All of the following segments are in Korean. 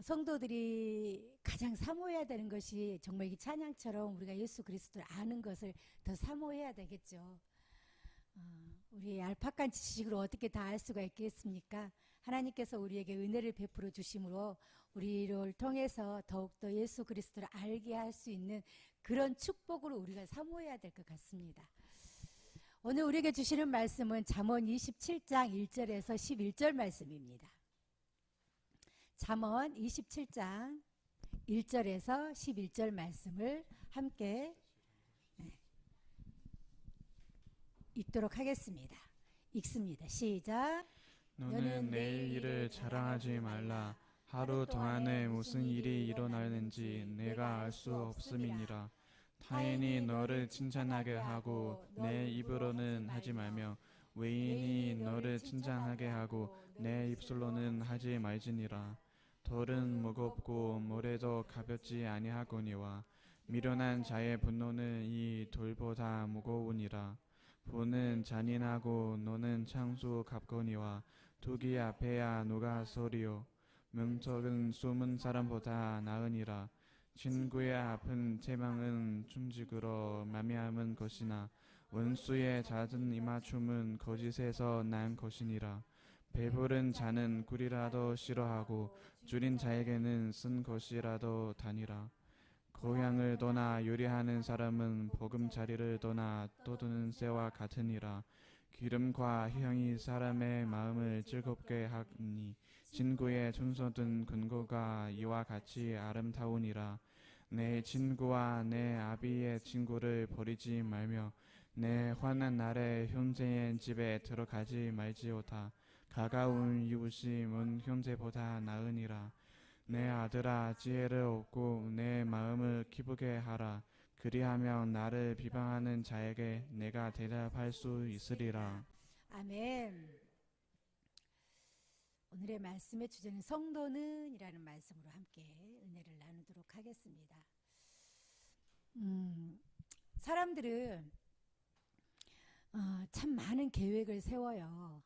성도들이 가장 사모해야 되는 것이 정말 이 찬양처럼 우리가 예수 그리스도를 아는 것을 더 사모해야 되겠죠. 우리 알팍한 지식으로 어떻게 다 알 수가 있겠습니까? 하나님께서 우리에게 은혜를 베풀어 주심으로 우리를 통해서 더욱더 예수 그리스도를 알게 할 수 있는 그런 축복으로 우리가 사모해야 될 것 같습니다. 오늘 우리에게 주시는 말씀은 잠언 27장 1절에서 11절 말씀입니다. 잠언 27장 1절에서 11절 말씀을 함께 읽도록 하겠습니다. 읽습니다. 시작. 너는 내일 일을 자랑하지 말라. 하루 동안에 무슨 일이 일어나는지 내가 알 수 없음이니라. 타인이 너를 칭찬하게 하고 내 입으로는 하지 말며 외인이 너를 칭찬하게 하고 내 입술로는 하지 말지니라. 돌은 무겁고 모래도 가볍지 아니하거니와 미련한 자의 분노는 이 돌보다 무거우니라. 부는 잔인하고 노는 창수 갑거니와 두기 앞에야 누가 서리요. 명철은 숨은 사람보다 나으니라. 친구의 아픈 채망은 춤직으로 마미암은 것이나 원수의 잦은 이맞춤은 거짓에서 난 것이니라. 배부른 자는 꿀이라도 싫어하고 줄인 자에게는 쓴 것이라도 다니라. 고향을 떠나 요리하는 사람은 보금자리를 떠나 떠드는 새와 같으니라. 기름과 향이 사람의 마음을 즐겁게 하니 친구의 순서든 근거가 이와 같이 아름다우니라. 내 친구와 내 아비의 친구를 버리지 말며 내 환난 날에 형제의 집에 들어가지 말지어다. 가까운 이웃이 먼 형제보다 나으니라. 내 아들아 지혜를 얻고 내 마음을 기쁘게 하라. 그리하면 나를 비방하는 자에게 내가 대답할 수 있으리라. 아멘. 오늘의 말씀의 주제는 성도는 이라는 말씀으로 함께 은혜를 나누도록 하겠습니다. 사람들은 참 많은 계획을 세워요.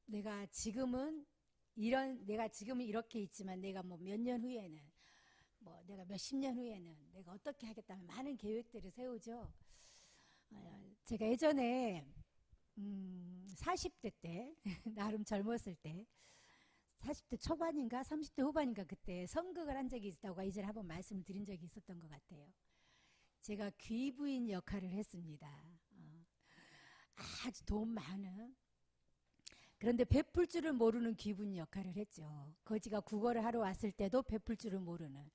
내가 지금은 이렇게 있지만 내가 뭐 몇 년 후에는 내가 몇십 년 후에는 내가 어떻게 하겠다는 많은 계획들을 세우죠. 제가 예전에 40대 때 나름 젊었을 때 40대 초반인가 30대 후반인가 그때 선극을 한 적이 있다고 이전에 한번 말씀을 드린 적이 있었던 것 같아요. 제가 귀부인 역할을 했습니다. 아주 돈 많은, 그런데 베풀 줄을 모르는 귀부인 역할을 했죠. 거지가 국어를 하러 왔을 때도 베풀 줄을 모르는.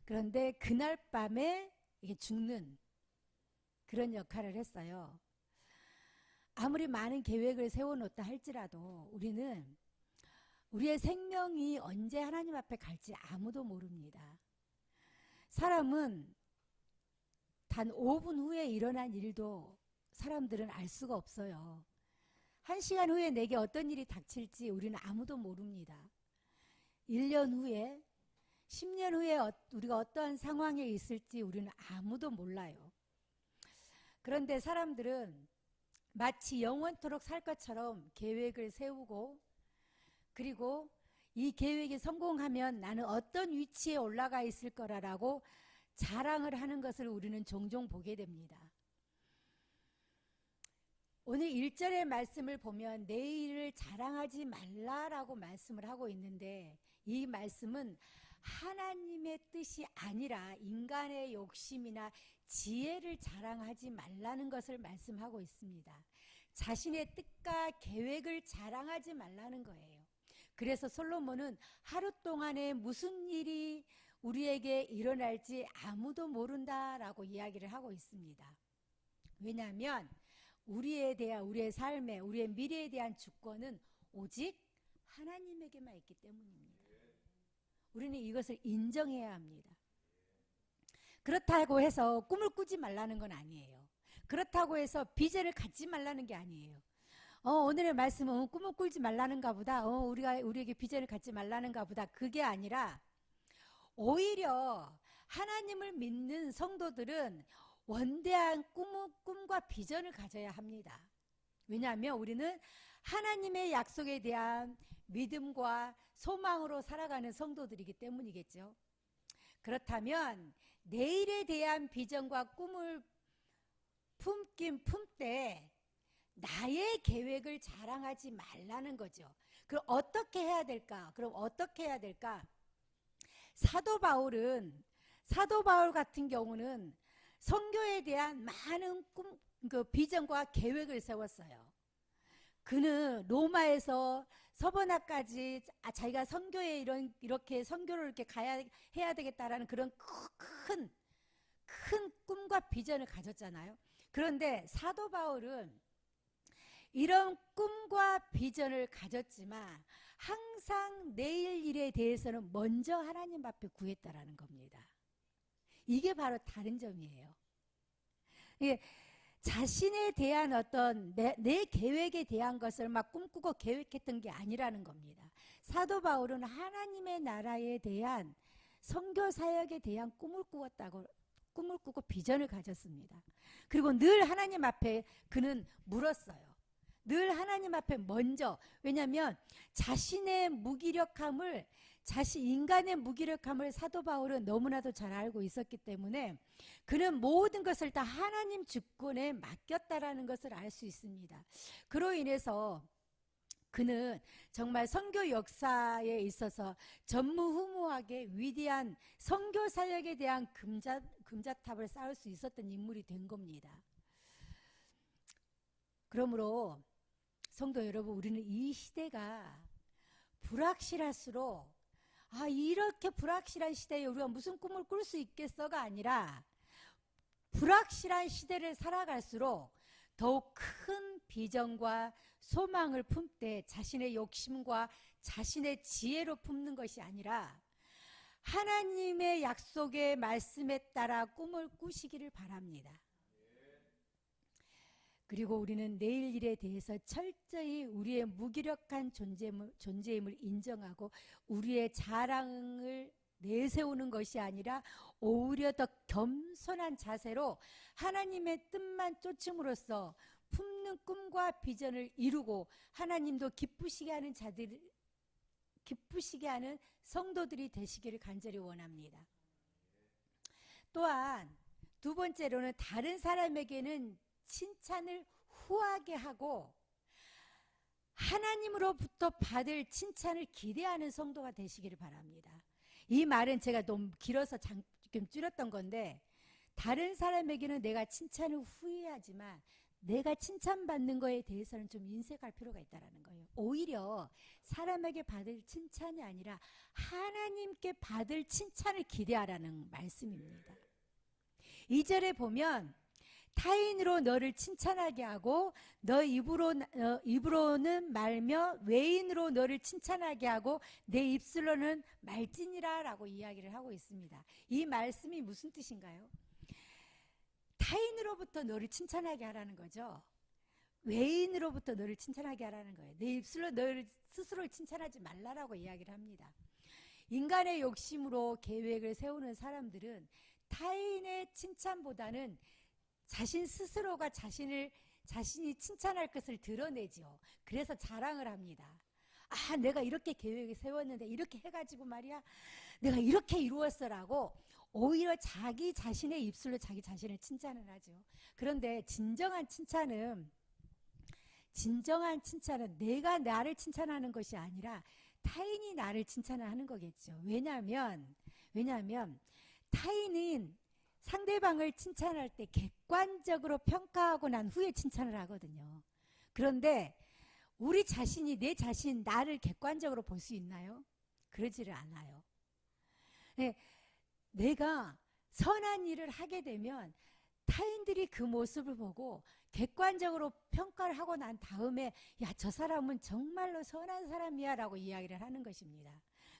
그런데 그날 밤에 이게 죽는 그런 역할을 했어요. 아무리 많은 계획을 세워놓다 할지라도 우리는 우리의 생명이 언제 하나님 앞에 갈지 아무도 모릅니다. 사람은 단 5분 후에 일어난 일도 사람들은 알 수가 없어요. 1시간 후에 내게 어떤 일이 닥칠지 우리는 아무도 모릅니다. 1년 후에, 10년 후에 우리가 어떠한 상황에 있을지 우리는 아무도 몰라요. 그런데 사람들은 마치 영원토록 살 것처럼 계획을 세우고, 그리고 이 계획이 성공하면 나는 어떤 위치에 올라가 있을 거라고 자랑을 하는 것을 우리는 종종 보게 됩니다. 오늘 1절의 말씀을 보면 내일을 자랑하지 말라라고 말씀을 하고 있는데, 이 말씀은 하나님의 뜻이 아니라 인간의 욕심이나 지혜를 자랑하지 말라는 것을 말씀하고 있습니다. 자신의 뜻과 계획을 자랑하지 말라는 거예요. 그래서 솔로몬은 하루 동안에 무슨 일이 우리에게 일어날지 아무도 모른다라고 이야기를 하고 있습니다. 왜냐하면 우리에 대한, 우리의 삶에, 우리의 미래에 대한 주권은 오직 하나님에게만 있기 때문입니다. 우리는 이것을 인정해야 합니다. 그렇다고 해서 꿈을 꾸지 말라는 건 아니에요. 그렇다고 해서 비전을 갖지 말라는 게 아니에요. 오늘의 말씀은 꿈을 꿀지 말라는가 보다, 우리에게 비전을 갖지 말라는가 보다, 그게 아니라 오히려 하나님을 믿는 성도들은 원대한 꿈과 비전을 가져야 합니다. 왜냐하면 우리는 하나님의 약속에 대한 믿음과 소망으로 살아가는 성도들이기 때문이겠죠. 그렇다면 내일에 대한 비전과 꿈을 품때 나의 계획을 자랑하지 말라는 거죠. 그럼 어떻게 해야 될까? 사도 바울 같은 경우는 선교에 대한 많은 비전과 계획을 세웠어요. 그는 로마에서 서버나까지 자기가 선교에 이렇게 선교를 이렇게 해야 되겠다라는 그런 큰 꿈과 비전을 가졌잖아요. 그런데 사도 바울은 이런 꿈과 비전을 가졌지만 항상 내일 일에 대해서는 먼저 하나님 앞에 구했다라는 겁니다. 이게 바로 다른 점이에요. 이게 자신에 대한 어떤 내 계획에 대한 것을 막 꿈꾸고 계획했던 게 아니라는 겁니다. 사도 바울은 하나님의 나라에 대한 선교 사역에 대한 꿈을 꾸고 비전을 가졌습니다. 그리고 늘 하나님 앞에 그는 물었어요. 늘 하나님 앞에 먼저. 왜냐하면 인간의 무기력함을 사도 바울은 너무나도 잘 알고 있었기 때문에 그는 모든 것을 다 하나님 주권에 맡겼다라는 것을 알 수 있습니다. 그로 인해서 그는 정말 선교 역사에 있어서 전무후무하게 위대한 선교 사역에 대한 금자탑을 쌓을 수 있었던 인물이 된 겁니다. 그러므로 성도 여러분, 우리는 이 시대가 불확실할수록 이렇게 불확실한 시대에 우리가 무슨 꿈을 꿀 수 있겠어가 아니라 불확실한 시대를 살아갈수록 더욱 큰 비전과 소망을 품되 자신의 욕심과 자신의 지혜로 품는 것이 아니라 하나님의 약속의 말씀에 따라 꿈을 꾸시기를 바랍니다. 그리고 우리는 내일 일에 대해서 철저히 우리의 무기력한 존재임을 인정하고 우리의 자랑을 내세우는 것이 아니라 오히려 더 겸손한 자세로 하나님의 뜻만 쫓음으로써 품는 꿈과 비전을 이루고 하나님도 기쁘시게 하는 성도들이 되시기를 간절히 원합니다. 또한 두 번째로는 다른 사람에게는 칭찬을 후하게 하고 하나님으로부터 받을 칭찬을 기대하는 성도가 되시기를 바랍니다. 이 말은 제가 너무 길어서 좀 줄였던 건데, 다른 사람에게는 내가 칭찬을 후회하지만 내가 칭찬받는 거에 대해서는 좀 인색할 필요가 있다는 거예요. 오히려 사람에게 받을 칭찬이 아니라 하나님께 받을 칭찬을 기대하라는 말씀입니다. 2절에 보면 타인으로 너를 칭찬하게 하고 너 입으로는 말며 외인으로 너를 칭찬하게 하고 내 입술로는 말지니라 라고 이야기를 하고 있습니다. 이 말씀이 무슨 뜻인가요? 타인으로부터 너를 칭찬하게 하라는 거죠. 외인으로부터 너를 칭찬하게 하라는 거예요. 내 입술로 너를 스스로 칭찬하지 말라라고 이야기를 합니다. 인간의 욕심으로 계획을 세우는 사람들은 타인의 칭찬보다는 자신 스스로가 자신이 칭찬할 것을 드러내죠. 그래서 자랑을 합니다. 내가 이렇게 계획을 세웠는데 이렇게 해가지고 말이야 내가 이렇게 이루었어라고 오히려 자기 자신의 입술로 자기 자신을 칭찬을 하죠. 그런데 진정한 칭찬은 내가 나를 칭찬하는 것이 아니라 타인이 나를 칭찬하는 거겠죠. 왜냐하면 타인은 상대방을 칭찬할 때 객관적으로 평가하고 난 후에 칭찬을 하거든요. 그런데 우리 자신이 나를 객관적으로 볼 수 있나요? 그러지를 않아요. 네, 내가 선한 일을 하게 되면 타인들이 그 모습을 보고 객관적으로 평가를 하고 난 다음에 저 사람은 정말로 선한 사람이야 라고 이야기를 하는 것입니다.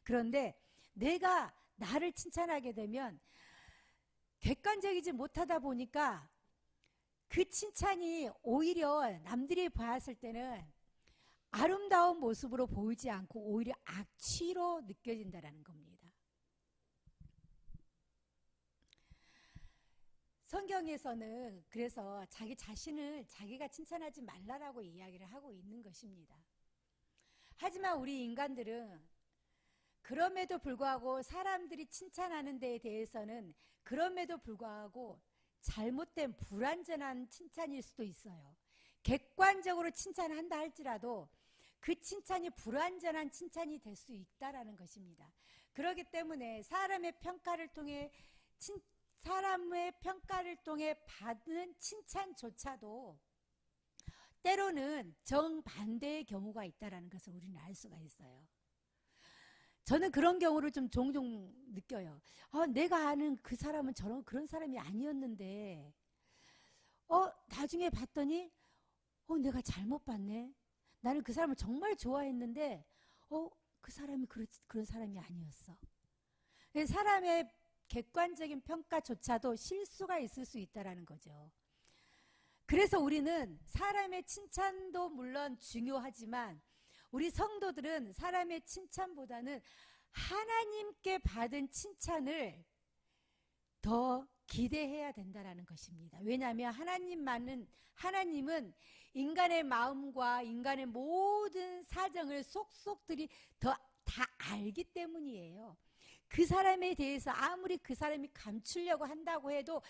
그런데 내가 나를 칭찬하게 되면 객관적이지 못하다 보니까 그 칭찬이 오히려 남들이 봤을 때는 아름다운 모습으로 보이지 않고 오히려 악취로 느껴진다는 겁니다. 성경에서는 그래서 자기 자신을 자기가 칭찬하지 말라라고 이야기를 하고 있는 것입니다. 하지만 우리 인간들은 그럼에도 불구하고 사람들이 칭찬하는 데에 대해서는 그럼에도 불구하고 잘못된 불완전한 칭찬일 수도 있어요. 객관적으로 칭찬한다 할지라도 그 칭찬이 불완전한 칭찬이 될 수 있다라는 것입니다. 그렇기 때문에 사람의 평가를 통해 받는 칭찬조차도 때로는 정반대의 경우가 있다는 것을 우리는 알 수가 있어요. 저는 그런 경우를 좀 종종 느껴요. 내가 아는 그 사람은 그런 사람이 아니었는데 나중에 봤더니 내가 잘못 봤네. 나는 그 사람을 정말 좋아했는데 그 사람이 그런 사람이 아니었어. 사람의 객관적인 평가조차도 실수가 있을 수 있다는 거죠. 그래서 우리는 사람의 칭찬도 물론 중요하지만 우리 성도들은 사람의 칭찬보다는 하나님께 받은 칭찬을 더 기대해야 된다는 것입니다. 왜냐하면 하나님은 인간의 마음과 인간의 모든 사정을 속속들이 다 알기 때문이에요. 그 사람에 대해서 아무리 그 사람이 감추려고 한다고 해도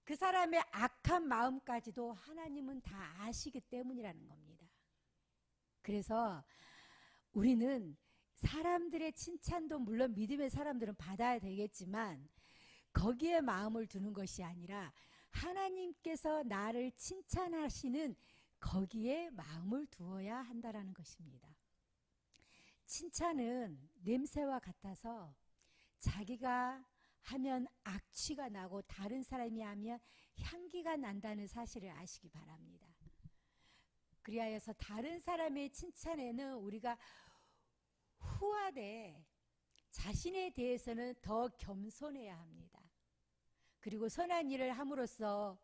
그 사람의 악한 마음까지도 하나님은 다 아시기 때문이라는 겁니다. 그래서 우리는 사람들의 칭찬도 물론 믿음의 사람들은 받아야 되겠지만 거기에 마음을 두는 것이 아니라 하나님께서 나를 칭찬하시는 거기에 마음을 두어야 한다는 것입니다. 칭찬은 냄새와 같아서 자기가 하면 악취가 나고 다른 사람이 하면 향기가 난다는 사실을 아시기 바랍니다. 그리하여서 다른 사람의 칭찬에는 우리가 후하되 자신에 대해서는 더 겸손해야 합니다. 그리고 선한 일을 함으로써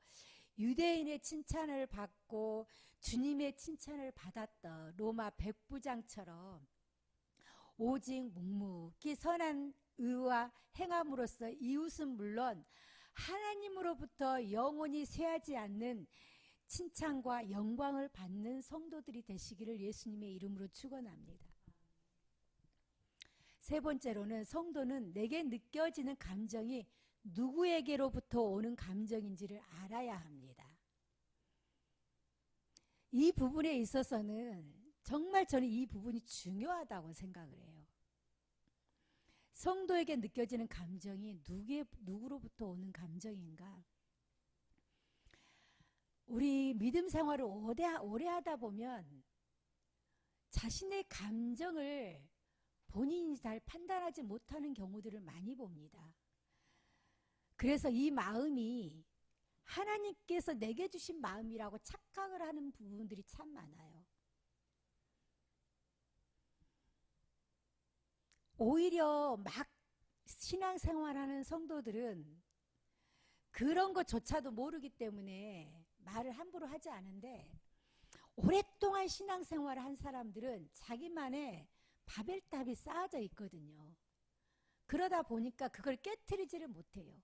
유대인의 칭찬을 받고 주님의 칭찬을 받았던 로마 백부장처럼 오직 묵묵히 선한 의와 행함으로써 이웃은 물론 하나님으로부터 영원히 쇠하지 않는 칭찬과 영광을 받는 성도들이 되시기를 예수님의 이름으로 축원합니다. 세 번째로는 성도는 내게 느껴지는 감정이 누구에게로부터 오는 감정인지를 알아야 합니다. 이 부분에 있어서는 정말 저는 이 부분이 중요하다고 생각을 해요. 성도에게 느껴지는 감정이 누구로부터 오는 감정인가? 우리 믿음 생활을 오래 하다 보면 자신의 감정을 본인이 잘 판단하지 못하는 경우들을 많이 봅니다. 그래서 이 마음이 하나님께서 내게 주신 마음이라고 착각을 하는 부분들이 참 많아요. 오히려 막 신앙생활하는 성도들은 그런 것조차도 모르기 때문에 말을 함부로 하지 않은데 오랫동안 신앙생활을 한 사람들은 자기만의 바벨탑이 쌓아져 있거든요. 그러다 보니까 그걸 깨트리지를 못해요.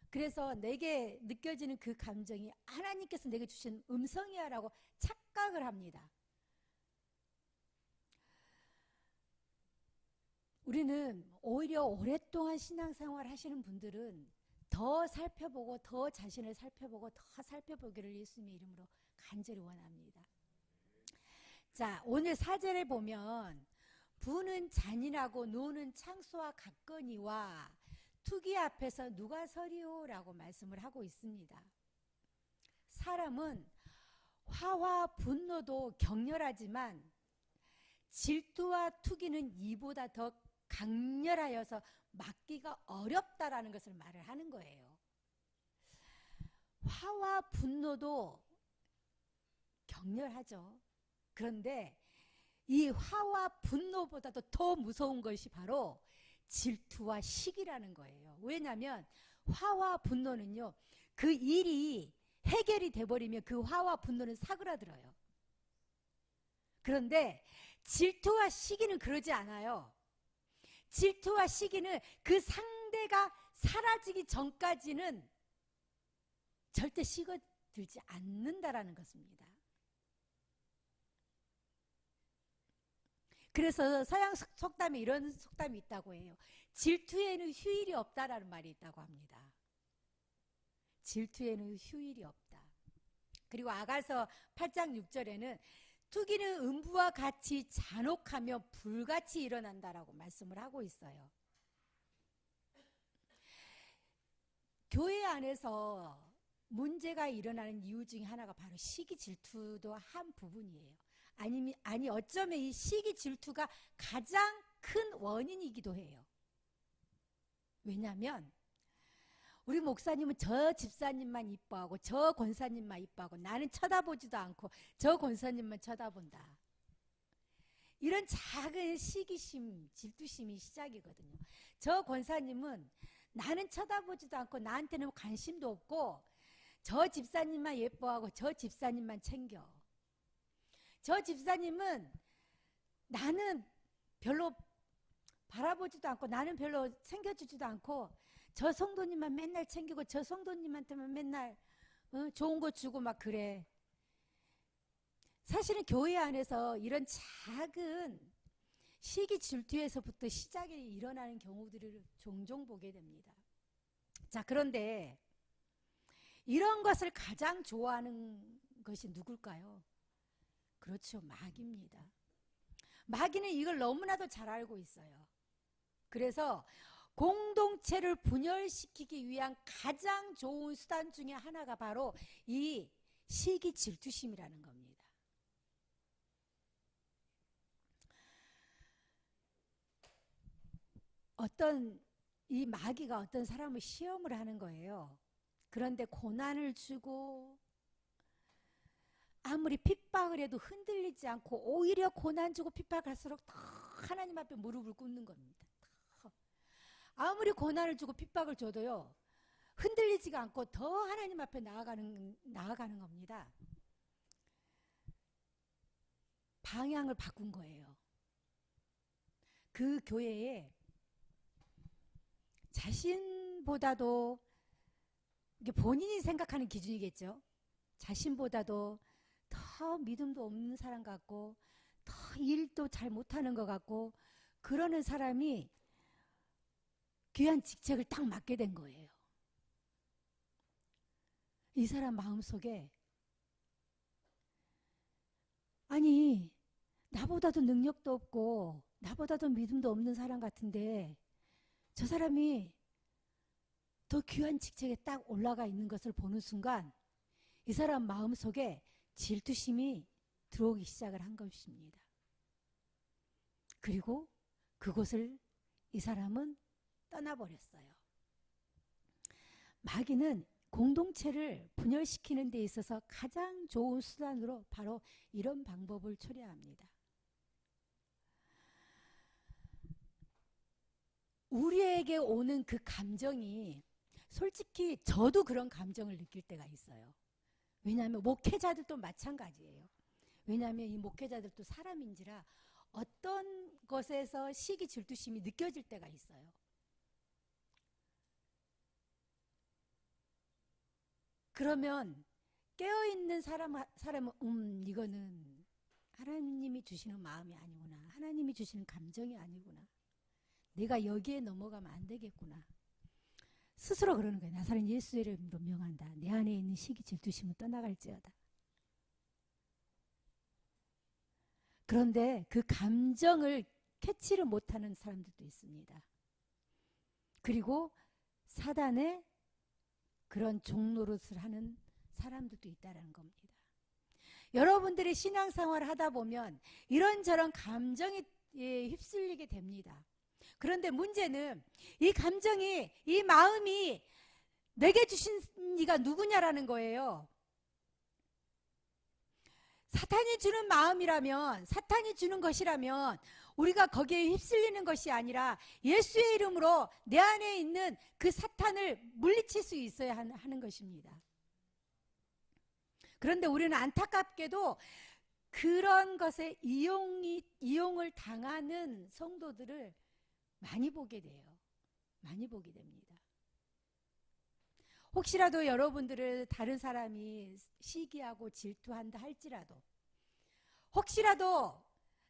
그래서 내게 느껴지는 그 감정이 하나님께서 내게 주신 음성이야 라고 착각을 합니다. 우리는 오히려 오랫동안 신앙생활 하시는 분들은 더 살펴보고 더 자신을 살펴보고 더 살펴보기를 예수님의 이름으로 간절히 원합니다. 자, 오늘 4절에 보면 부는 잔인하고 노는 창수와 같거니와 투기 앞에서 누가 서리오? 라고 말씀을 하고 있습니다. 사람은 화와 분노도 격렬하지만 질투와 투기는 이보다 더 강렬하여서 막기가 어렵다라는 것을 말을 하는 거예요. 화와 분노도 격렬하죠. 그런데 이 화와 분노보다도 더 무서운 것이 바로 질투와 시기라는 거예요. 왜냐하면 화와 분노는요, 그 일이 해결이 돼버리면 그 화와 분노는 사그라들어요. 그런데 질투와 시기는 그러지 않아요. 질투와 시기는 그 상대가 사라지기 전까지는 절대 식어들지 않는다라는 것입니다. 그래서 서양 속담에 이런 속담이 있다고 해요. 질투에는 휴일이 없다라는 말이 있다고 합니다. 질투에는 휴일이 없다. 그리고 아가서 8장 6절에는 투기는 음부와 같이 잔혹하며 불같이 일어난다라고 말씀을 하고 있어요. 교회 안에서 문제가 일어나는 이유 중에 하나가 바로 시기 질투도 한 부분이에요. 아니 어쩌면 이 시기 질투가 가장 큰 원인이기도 해요. 왜냐하면 우리 목사님은 저 집사님만 이뻐하고 저 권사님만 이뻐하고 나는 쳐다보지도 않고 저 권사님만 쳐다본다. 이런 작은 시기심, 질투심이 시작이거든요. 저 권사님은 나는 쳐다보지도 않고 나한테는 관심도 없고 저 집사님만 예뻐하고 저 집사님만 챙겨. 저 집사님은 나는 별로 바라보지도 않고 나는 별로 챙겨주지도 않고 저 성도님만 맨날 챙기고 저 성도님한테만 맨날 좋은 거 주고 막 그래. 사실은 교회 안에서 이런 작은 시기 질투에서부터 시작이 일어나는 경우들을 종종 보게 됩니다. 자, 그런데 이런 것을 가장 좋아하는 것이 누굴까요? 그렇죠, 마귀입니다. 마귀는 이걸 너무나도 잘 알고 있어요. 그래서 공동체를 분열시키기 위한 가장 좋은 수단 중에 하나가 바로 이 시기 질투심이라는 겁니다. 이 마귀가 어떤 사람을 시험을 하는 거예요. 그런데 고난을 주고 아무리 핍박을 해도 흔들리지 않고 오히려 고난 주고 핍박할수록 더 하나님 앞에 무릎을 꿇는 겁니다. 아무리 고난을 주고 핍박을 줘도요, 흔들리지가 않고 더 하나님 앞에 나아가는 겁니다. 방향을 바꾼 거예요. 그 교회에 자신보다도, 이게 본인이 생각하는 기준이겠죠. 자신보다도 더 믿음도 없는 사람 같고 더 일도 잘 못하는 것 같고 그러는 사람이 귀한 직책을 딱 맡게 된 거예요. 이 사람 마음속에 아니 나보다도 능력도 없고 나보다도 믿음도 없는 사람 같은데 저 사람이 더 귀한 직책에 딱 올라가 있는 것을 보는 순간 이 사람 마음속에 질투심이 들어오기 시작을 한 것입니다. 그리고 그곳을 이 사람은 떠나버렸어요. 마귀는 공동체를 분열시키는 데 있어서 가장 좋은 수단으로 바로 이런 방법을 초래합니다. 우리에게 오는 그 감정이 솔직히 저도 그런 감정을 느낄 때가 있어요. 왜냐하면 목회자들도 마찬가지예요. 왜냐하면 이 목회자들도 사람인지라 어떤 것에서 시기 질투심이 느껴질 때가 있어요. 그러면 깨어있는 사람은 이거는 하나님이 주시는 마음이 아니구나. 하나님이 주시는 감정이 아니구나. 내가 여기에 넘어가면 안 되겠구나. 스스로 그러는 거예요. 나사렛 예수의 이름으로 명한다. 내 안에 있는 시기 질투심은 떠나갈지어다. 그런데 그 감정을 캐치를 못하는 사람들도 있습니다. 그리고 사단의 그런 종노릇을 하는 사람들도 있다는 겁니다. 여러분들이 신앙생활을 하다 보면 이런저런 감정에 휩쓸리게 됩니다. 그런데 문제는 이 감정이, 이 마음이 내게 주신 이가 누구냐라는 거예요. 사탄이 주는 마음이라면, 사탄이 주는 것이라면 우리가 거기에 휩쓸리는 것이 아니라 예수의 이름으로 내 안에 있는 그 사탄을 물리칠 수 있어야 하는 것입니다. 그런데 우리는 안타깝게도 그런 것에 이용을 당하는 성도들을 많이 보게 돼요. 많이 보게 됩니다. 혹시라도 여러분들을 다른 사람이 시기하고 질투한다 할지라도, 혹시라도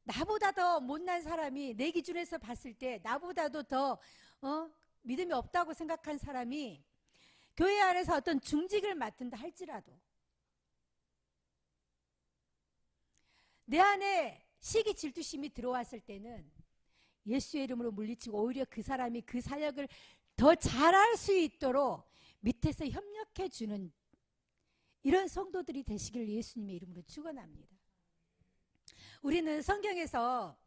나보다 더 못난 사람이 내 기준에서 봤을 때 나보다도 더 믿음이 없다고 생각한 사람이 교회 안에서 어떤 중직을 맡은다 할지라도 내 안에 시기 질투심이 들어왔을 때는 예수의 이름으로 물리치고 오히려 그 사람이 그 사역을 더 잘할 수 있도록 밑에서 협력해 주는 이런 성도들이 되시길 예수님의 이름으로 축원합니다. 우리는 성경에서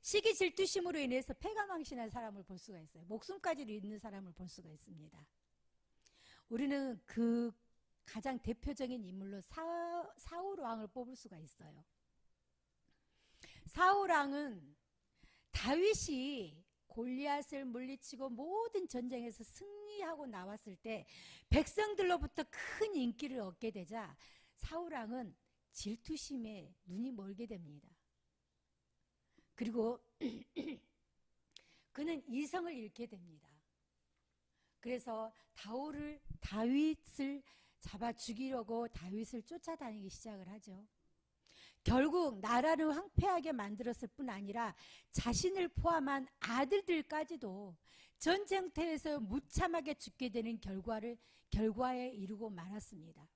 시기 질투심으로 인해서 패가망신한 사람을 볼 수가 있어요. 목숨까지 잃는 사람을 볼 수가 있습니다. 우리는 그 가장 대표적인 인물로 사울 왕을 뽑을 수가 있어요. 사울 왕은 다윗이 골리앗을 물리치고 모든 전쟁에서 승리하고 나왔을 때 백성들로부터 큰 인기를 얻게 되자 사울 왕은 질투심에 눈이 멀게 됩니다. 그리고 그는 이성을 잃게 됩니다. 그래서 다윗을 잡아 죽이려고 다윗을 쫓아다니기 시작을 하죠. 결국 나라를 황폐하게 만들었을 뿐 아니라 자신을 포함한 아들들까지도 전쟁터에서 무참하게 죽게 되는 결과에 이르고 말았습니다.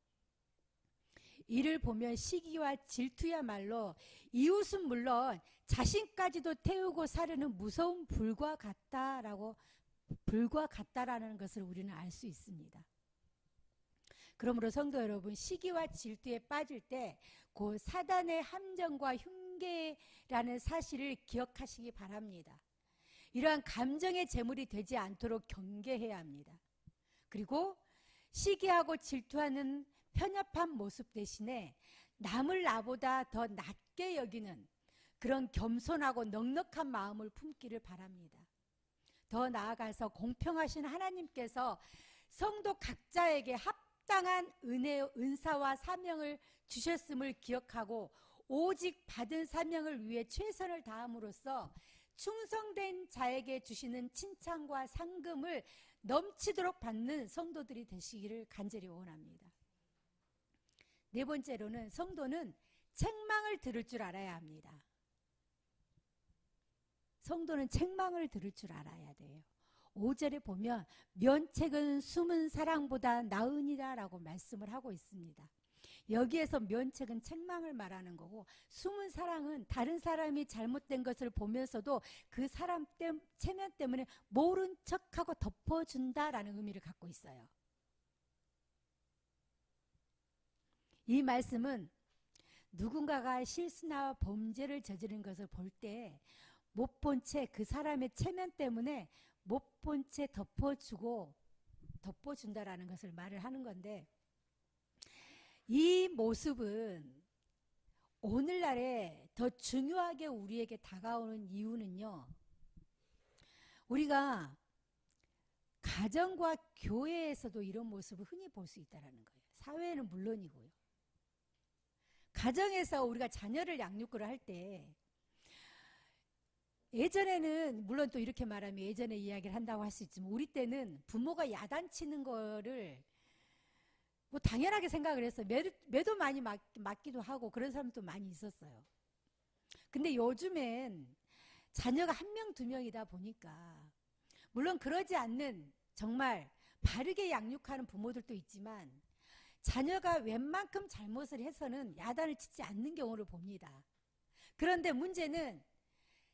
이를 보면 시기와 질투야말로 이웃은 물론 자신까지도 태우고 사르는 무서운 불과 같다라는 것을 우리는 알 수 있습니다. 그러므로 성도 여러분, 시기와 질투에 빠질 때 그 사단의 함정과 흉계라는 사실을 기억하시기 바랍니다. 이러한 감정의 제물이 되지 않도록 경계해야 합니다. 그리고 시기하고 질투하는 편협한 모습 대신에 남을 나보다 더 낮게 여기는 그런 겸손하고 넉넉한 마음을 품기를 바랍니다. 더 나아가서 공평하신 하나님께서 성도 각자에게 합당한 은사와 사명을 주셨음을 기억하고 오직 받은 사명을 위해 최선을 다함으로써 충성된 자에게 주시는 칭찬과 상금을 넘치도록 받는 성도들이 되시기를 간절히 원합니다. 네 번째로는 성도는 책망을 들을 줄 알아야 합니다. 성도는 책망을 들을 줄 알아야 돼요. 5절에 보면 면책은 숨은 사랑보다 나으니라 라고 말씀을 하고 있습니다. 여기에서 면책은 책망을 말하는 거고, 숨은 사랑은 다른 사람이 잘못된 것을 보면서도 그 사람 체면 때문에 모른 척하고 덮어준다라는 의미를 갖고 있어요. 이 말씀은 누군가가 실수나 범죄를 저지른 것을 볼 때 못 본 채 그 사람의 체면 때문에 못 본 채 덮어준다라는 것을 말을 하는 건데, 이 모습은 오늘날에 더 중요하게 우리에게 다가오는 이유는요, 우리가 가정과 교회에서도 이런 모습을 흔히 볼 수 있다는 거예요. 사회는 물론이고요. 가정에서 우리가 자녀를 양육을 할 때, 예전에는 물론 또 이렇게 말하면 예전에 이야기를 한다고 할 수 있지만, 우리 때는 부모가 야단치는 거를 뭐 당연하게 생각을 했어요. 매도 많이 맞기도 하고 그런 사람도 많이 있었어요. 근데 요즘엔 자녀가 한 명, 두 명이다 보니까, 물론 그러지 않는 정말 바르게 양육하는 부모들도 있지만, 자녀가 웬만큼 잘못을 해서는 야단을 치지 않는 경우를 봅니다. 그런데 문제는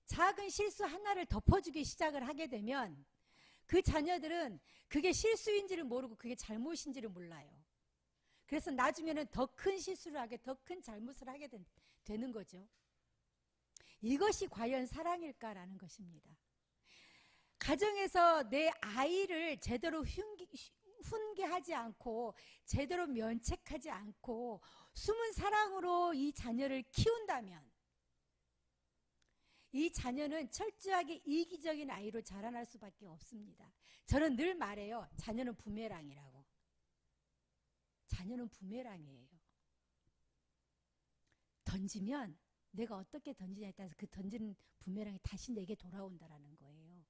작은 실수 하나를 덮어주기 시작을 하게 되면 그 자녀들은 그게 실수인지를 모르고 그게 잘못인지를 몰라요. 그래서 나중에는 더 큰 실수를 하게, 더 큰 잘못을 하게 되는 거죠. 이것이 과연 사랑일까라는 것입니다. 가정에서 내 아이를 제대로 훈계하지 않고 제대로 면책하지 않고 숨은 사랑으로 이 자녀를 키운다면 이 자녀는 철저하게 이기적인 아이로 자라날 수밖에 없습니다. 저는 늘 말해요. 자녀는 부메랑이라고. 자녀는 부메랑이에요. 던지면 내가 어떻게 던지냐에 따라서 그 던지는 부메랑이 다시 내게 돌아온다라는 거예요.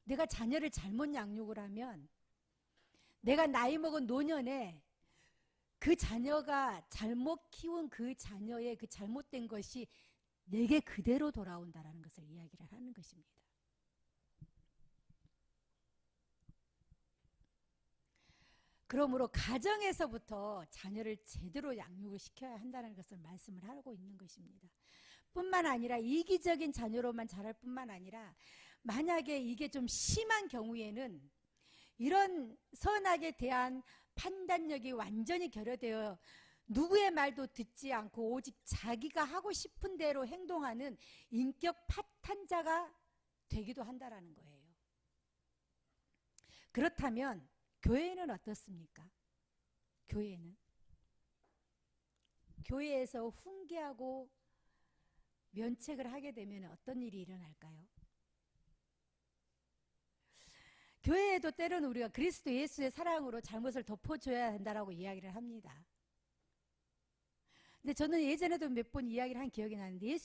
내가 자녀를 잘못 양육을 하면 내가 나이 먹은 노년에 그 자녀가 잘못 키운 그 자녀의 그 잘못된 것이 내게 그대로 돌아온다라는 것을 이야기를 하는 것입니다. 그러므로 가정에서부터 자녀를 제대로 양육을 시켜야 한다는 것을 말씀을 하고 있는 것입니다. 뿐만 아니라 이기적인 자녀로만 자랄 뿐만 아니라 만약에 이게 좀 심한 경우에는 이런 선악에 대한 판단력이 완전히 결여되어 누구의 말도 듣지 않고 오직 자기가 하고 싶은 대로 행동하는 인격 파탄자가 되기도 한다라는 거예요. 그렇다면 교회는 어떻습니까? 교회에서 훈계하고 면책을 하게 되면 어떤 일이 일어날까요? 교회에도 때로는 우리가 그리스도 예수의 사랑으로 잘못을 덮어줘야 한다라고 이야기를 합니다. 근데 저는 예전에도 몇 번 이야기를 한 기억이 나는데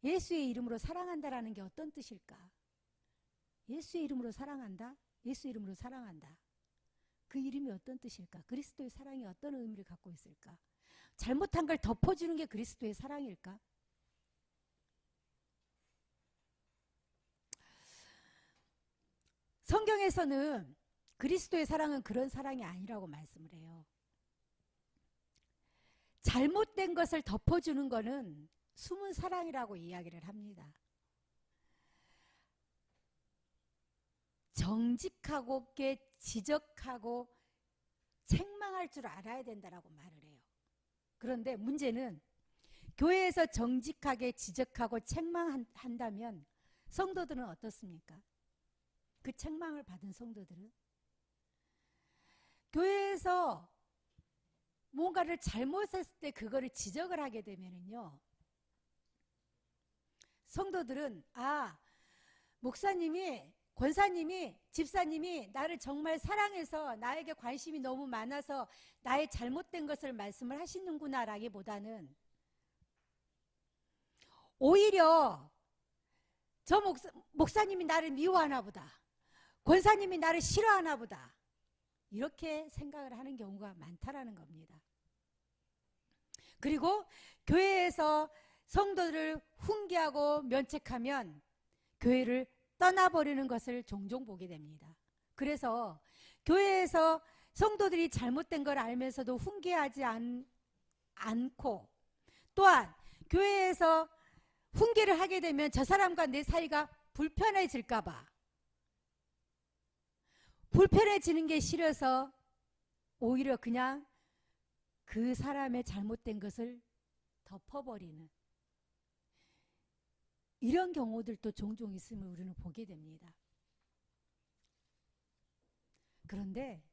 예수의 이름으로 사랑한다라는 게 어떤 뜻일까? 예수의 이름으로 사랑한다? 예수 이름으로 사랑한다. 그 이름이 어떤 뜻일까? 그리스도의 사랑이 어떤 의미를 갖고 있을까? 잘못한 걸 덮어주는 게 그리스도의 사랑일까? 성경에서는 그리스도의 사랑은 그런 사랑이 아니라고 말씀을 해요. 잘못된 것을 덮어주는 것은 숨은 사랑이라고 이야기를 합니다. 정직하고 지적하고 책망할 줄 알아야 된다라고 말을 해요. 그런데 문제는 교회에서 정직하게 지적하고 책망한다면 성도들은 어떻습니까? 그 책망을 받은 성도들은 교회에서 뭔가를 잘못했을 때 그거를 지적을 하게 되면은요, 성도들은 목사님이, 권사님이, 집사님이 나를 정말 사랑해서 나에게 관심이 너무 많아서 나의 잘못된 것을 말씀을 하시는구나 라기보다는 오히려 저 목사님이 나를 미워하나 보다, 권사님이 나를 싫어하나 보다, 이렇게 생각을 하는 경우가 많다라는 겁니다. 그리고 교회에서 성도들을 훈계하고 면책하면 교회를 떠나버리는 것을 종종 보게 됩니다. 그래서 교회에서 성도들이 잘못된 걸 알면서도 훈계하지 않고, 또한 교회에서 훈계를 하게 되면 저 사람과 내 사이가 불편해질까 봐, 불편해지는 게 싫어서 오히려 그냥 그 사람의 잘못된 것을 덮어버리는 이런 경우들도 종종 있음을 우리는 보게 됩니다. 그런데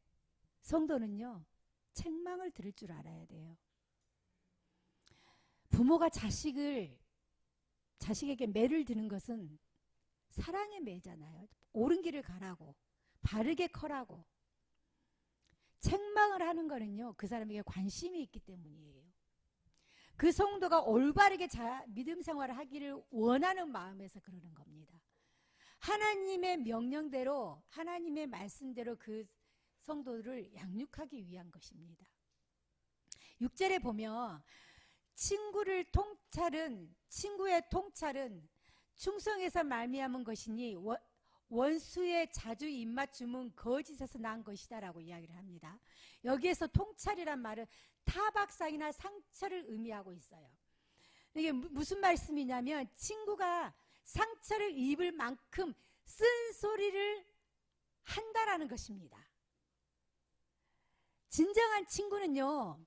성도는요, 책망을 들을 줄 알아야 돼요. 부모가 자식에게 매를 드는 것은 사랑의 매잖아요. 옳은 길을 가라고, 바르게 커라고. 책망을 하는 거는요, 그 사람에게 관심이 있기 때문이에요. 그 성도가 올바르게 믿음 생활을 하기를 원하는 마음에서 그러는 겁니다. 하나님의 명령대로, 하나님의 말씀대로 그 성도를 양육하기 위한 것입니다. 6절에 보면 친구의 통찰은 충성에서 말미암은 것이니 원수의 자주 입맞춤은 거짓에서 난 것이다라고 이야기를 합니다. 여기에서 통찰이란 말은 타박상이나 상처를 의미하고 있어요. 이게 무슨 말씀이냐면 친구가 상처를 입을 만큼 쓴소리를 한다라는 것입니다. 진정한 친구는요,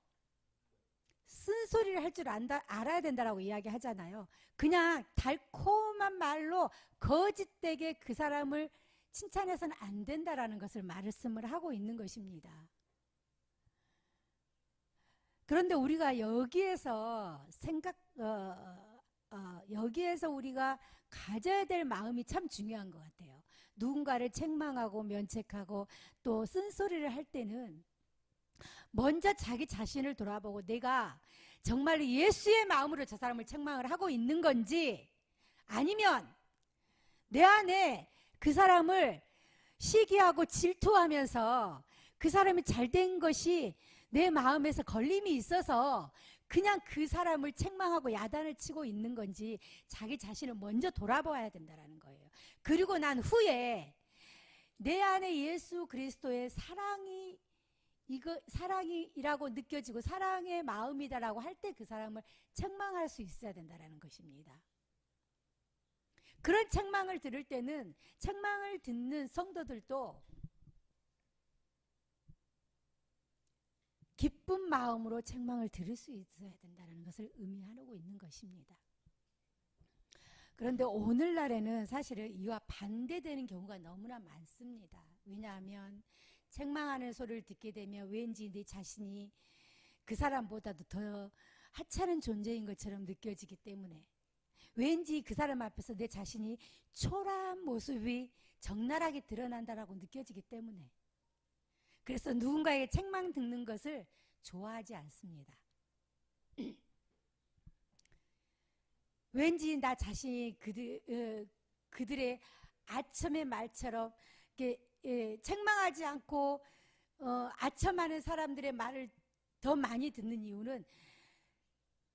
쓴소리를 할 줄 알아야 된다라고 이야기하잖아요. 그냥 달콤한 말로 거짓되게 그 사람을 칭찬해서는 안 된다라는 것을 말씀을 하고 있는 것입니다. 그런데 우리가 여기에서 여기에서 우리가 가져야 될 마음이 참 중요한 것 같아요. 누군가를 책망하고 면책하고 또 쓴소리를 할 때는 먼저 자기 자신을 돌아보고 내가 정말로 예수의 마음으로 저 사람을 책망을 하고 있는 건지, 아니면 내 안에 그 사람을 시기하고 질투하면서 그 사람이 잘된 것이 내 마음에서 걸림이 있어서 그냥 그 사람을 책망하고 야단을 치고 있는 건지 자기 자신을 먼저 돌아봐야 된다는 거예요. 그리고 난 후에 내 안에 예수 그리스도의 사랑이라고 느껴지고 사랑의 마음이다라고 할 때 그 사람을 책망할 수 있어야 된다는 것입니다. 그런 책망을 들을 때는 책망을 듣는 성도들도 기쁜 마음으로 책망을 들을 수 있어야 된다는 것을 의미하고 있는 것입니다. 그런데 오늘날에는 사실은 이와 반대되는 경우가 너무나 많습니다. 왜냐하면 책망하는 소리를 듣게 되면 왠지 내 자신이 그 사람보다도 더 하찮은 존재인 것처럼 느껴지기 때문에, 왠지 그 사람 앞에서 내 자신이 초라한 모습이 적나라하게 드러난다라고 느껴지기 때문에, 그래서 누군가에게 책망 듣는 것을 좋아하지 않습니다. 왠지 나 자신이 그들의 아첨의 말처럼 책망하지 않고 아첨하는 사람들의 말을 더 많이 듣는 이유는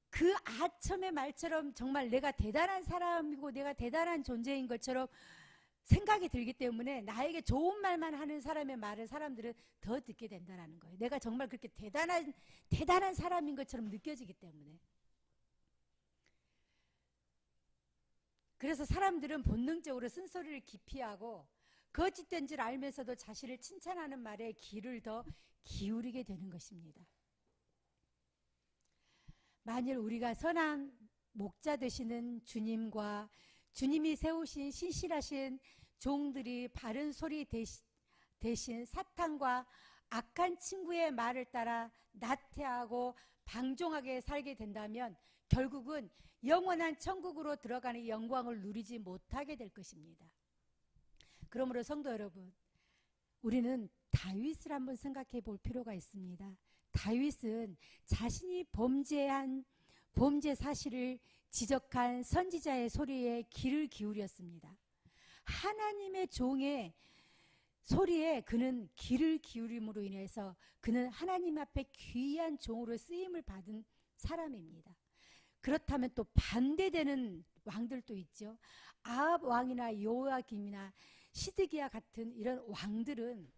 그 아첨의 말처럼 정말 내가 대단한 사람이고 내가 대단한 존재인 것처럼 생각이 들기 때문에 나에게 좋은 말만 하는 사람의 말을 사람들은 더 듣게 된다는 거예요. 내가 정말 그렇게 대단한 사람인 것처럼 느껴지기 때문에. 그래서 사람들은 본능적으로 쓴소리를 기피하고 거짓된 줄 알면서도 자신을 칭찬하는 말에 귀를 더 기울이게 되는 것입니다. 만일 우리가 선한 목자 되시는 주님과 주님이 세우신 신실하신 종들이 바른 소리 대신 사탄과 악한 친구의 말을 따라 나태하고 방종하게 살게 된다면 결국은 영원한 천국으로 들어가는 영광을 누리지 못하게 될 것입니다. 그러므로 성도 여러분, 우리는 다윗을 한번 생각해 볼 필요가 있습니다. 다윗은 자신이 범죄한 범죄 사실을 지적한 선지자의 소리에 귀를 기울였습니다. 하나님의 종의 소리에 그는 귀를 기울임으로 인해서 그는 하나님 앞에 귀한 종으로 쓰임을 받은 사람입니다. 그렇다면 또 반대되는 왕들도 있죠. 아합 왕이나 요아김이나 시드기야 같은 이런 왕들은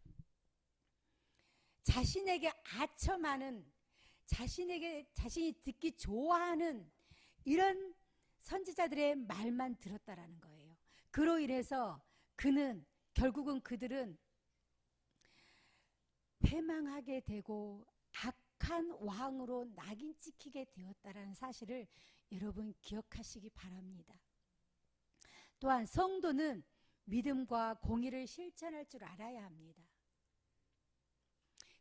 자신에게 아첨하는, 자신이 듣기 좋아하는 이런 선지자들의 말만 들었다라는 거예요. 그로 인해서 결국은 그들은 회망하게 되고 악한 왕으로 낙인 찍히게 되었다라는 사실을 여러분 기억하시기 바랍니다. 또한 성도는 믿음과 공의를 실천할 줄 알아야 합니다.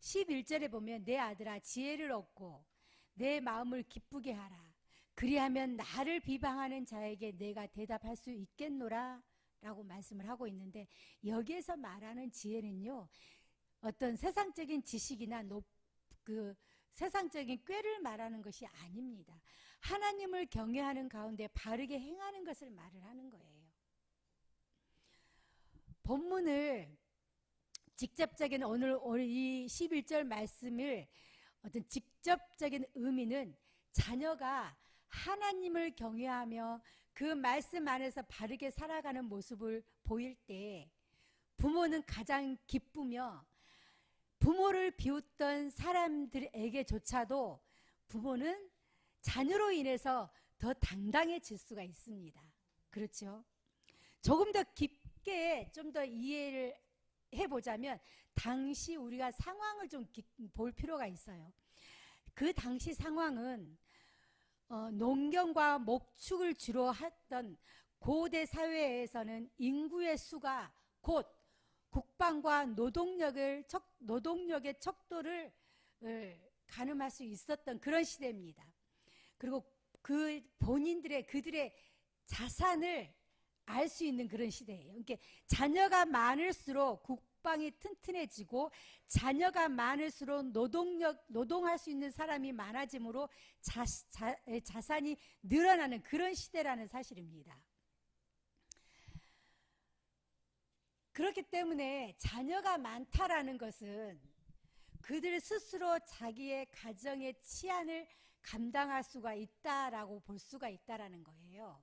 11절에 보면 내 아들아 지혜를 얻고 내 마음을 기쁘게 하라. 그리하면 나를 비방하는 자에게 내가 대답할 수 있겠노라 라고 말씀을 하고 있는데, 여기에서 말하는 지혜는요, 어떤 세상적인 지식이나 세상적인 꾀를 말하는 것이 아닙니다. 하나님을 경외하는 가운데 바르게 행하는 것을 말을 하는 거예요. 본문을 직접적인 오늘 이 11절 말씀을 어떤 직접적인 의미는 자녀가 하나님을 경외하며 그 말씀 안에서 바르게 살아가는 모습을 보일 때 부모는 가장 기쁘며, 부모를 비웃던 사람들에게조차도 부모는 자녀로 인해서 더 당당해질 수가 있습니다. 그렇죠? 조금 더 깊게 좀 더 이해를 해보자면 당시 우리가 상황을 좀 볼 필요가 있어요. 그 당시 상황은 농경과 목축을 주로 했던 고대 사회에서는 인구의 수가 곧 국방과 노동력의 척도를 가늠할 수 있었던 그런 시대입니다. 그리고 그들의 자산을 알 수 있는 그런 시대예요. 그러니까 자녀가 많을수록 국방이 튼튼해지고 자녀가 많을수록 노동할 수 있는 사람이 많아지므로 자산이 늘어나는 그런 시대라는 사실입니다. 그렇기 때문에 자녀가 많다라는 것은 그들 스스로 자기의 가정의 치안을 감당할 수가 있다라고 볼 수가 있다라는 거예요.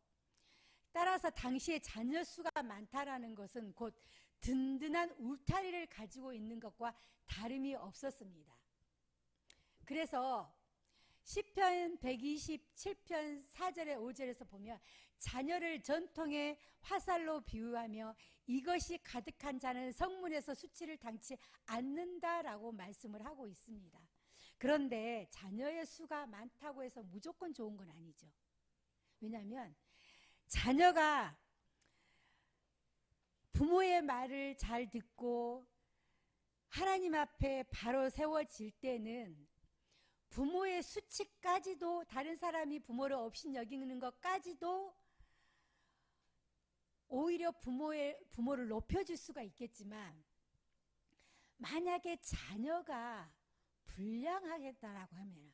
따라서 당시에 자녀 수가 많다라는 것은 곧 든든한 울타리를 가지고 있는 것과 다름이 없었습니다. 그래서 시편 127편 4절에 5절에서 보면 자녀를 전통의 화살로 비유하며 이것이 가득한 자는 성문에서 수치를 당치 않는다라고 말씀을 하고 있습니다. 그런데 자녀의 수가 많다고 해서 무조건 좋은 건 아니죠. 왜냐하면 자녀가 부모의 말을 잘 듣고 하나님 앞에 바로 세워질 때는 부모의 수치까지도, 다른 사람이 부모를 업신 여기는 것까지도 오히려 부모를 높여줄 수가 있겠지만, 만약에 자녀가 불량하겠다라고 하면,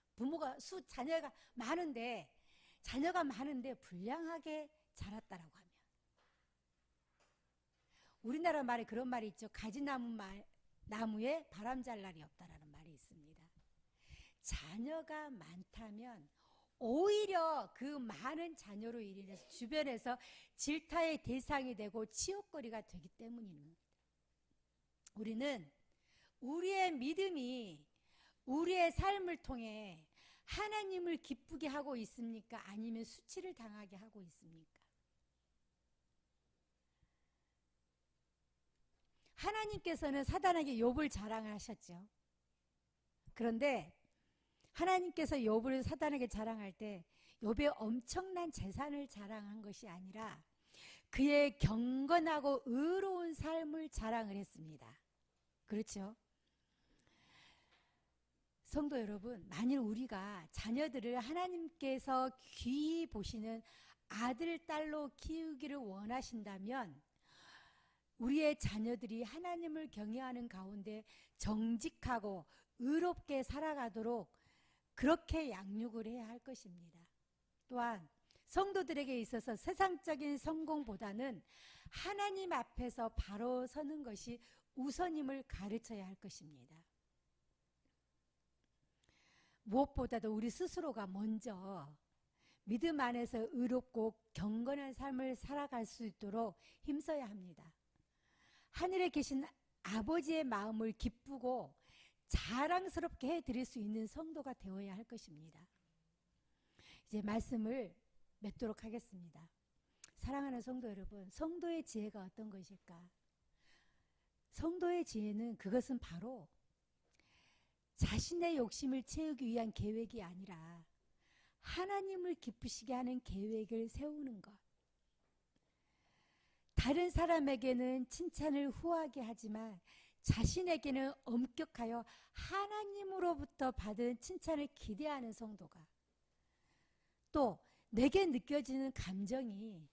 자녀가 많은데 불량하게 자랐다라고 하면, 우리나라 말에 그런 말이 있죠. 나무에 바람 잘 날이 없다라는 말이 있습니다. 자녀가 많다면 오히려 그 많은 자녀로 인해서 주변에서 질타의 대상이 되고 치욕거리가 되기 때문입니다. 우리는 우리의 믿음이 우리의 삶을 통해 하나님을 기쁘게 하고 있습니까? 아니면 수치를 당하게 하고 있습니까? 하나님께서는 사단에게 욥을 자랑하셨죠. 그런데 하나님께서 욥을 사단에게 자랑할 때 욥의 엄청난 재산을 자랑한 것이 아니라 그의 경건하고 의로운 삶을 자랑을 했습니다. 그렇죠? 성도 여러분, 만일 우리가 자녀들을 하나님께서 귀히 보시는 아들, 딸로 키우기를 원하신다면 우리의 자녀들이 하나님을 경외하는 가운데 정직하고 의롭게 살아가도록 그렇게 양육을 해야 할 것입니다. 또한 성도들에게 있어서 세상적인 성공보다는 하나님 앞에서 바로 서는 것이 우선임을 가르쳐야 할 것입니다. 무엇보다도 우리 스스로가 먼저 믿음 안에서 의롭고 경건한 삶을 살아갈 수 있도록 힘써야 합니다. 하늘에 계신 아버지의 마음을 기쁘고 자랑스럽게 해드릴 수 있는 성도가 되어야 할 것입니다. 이제 말씀을 맺도록 하겠습니다. 사랑하는 성도 여러분, 성도의 지혜가 어떤 것일까? 성도의 지혜는 그것은 바로 자신의 욕심을 채우기 위한 계획이 아니라 하나님을 기쁘시게 하는 계획을 세우는 것. 다른 사람에게는 칭찬을 후하게 하지만 자신에게는 엄격하여 하나님으로부터 받은 칭찬을 기대하는 성도가, 또 내게 느껴지는 감정이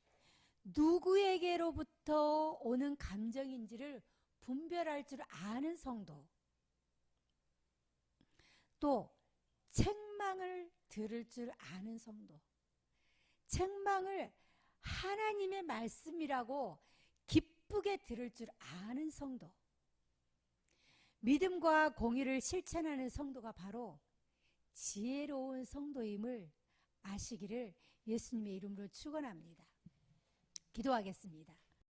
누구에게로부터 오는 감정인지를 분별할 줄 아는 성도, 또 책망을 들을 줄 아는 성도, 책망을 하나님의 말씀이라고 기쁘게 들을 줄 아는 성도, 믿음과 공의를 실천하는 성도가 바로 지혜로운 성도임을 아시기를 예수님의 이름으로 축원합니다. 기도하겠습니다.